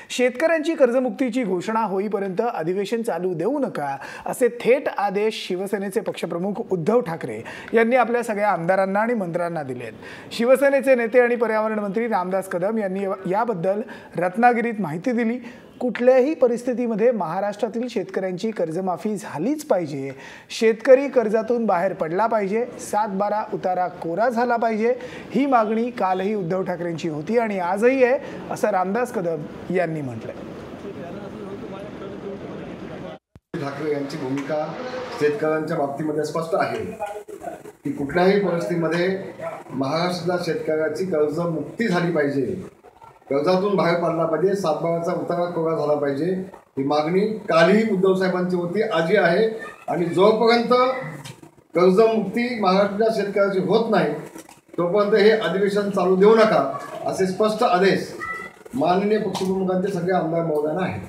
शेतकऱ्यांची कर्जमुक्तीची घोषणा होईपर्यंत अधिवेशन चालू देऊ नका असे थेट आदेश शिवसेनेचे पक्षप्रमुख उद्धव ठाकरे यांनी आपल्या सगळ्या आमदारांना आणि मंत्र्यांना दिलेत। शिवसेनेचे नेते आणि पर्यावरण मंत्री रामदास कदम यांनी याबद्दल रत्नागिरीत माहिती दिली। कुठल्याही परिस्थितीमध्ये महाराष्ट्रातील शेतकऱ्यांची कर्जमाफी झालीच पाहिजे, शेतकरी कर्जातून बाहेर पडला पाहिजे, 7/12 उतारा कोरा झाला पाहिजे, ही मागणी कालही उद्धव ठाकरेंची होती आणि आजही आहे असं रामदास कदम यांनी म्हटलंय। ठाकरे यांची भूमिका शेतकऱ्यांच्या बाबतीमध्ये स्पष्ट आहे की कुठल्याही परिस्थितीमध्ये महाराष्ट्राच्या शेतकऱ्याची कर्जमुक्ती झाली पाहिजे, कर्जातून बाहेर पडला पाहिजे, 7/12चा उतारा कोरा झाला पाहिजे, ही मागणी कालही उद्धव साहेबांची होती, आजही आहे। आणि जोपर्यंत कर्जमुक्ती महाराष्ट्राच्या शेतकऱ्याची होत नाही तोपर्यंत हे अधिवेशन चालू देऊ नका असे स्पष्ट आदेश माननीय पक्षप्रमुखांचे सगळे आमदार महोदयांना आहेत।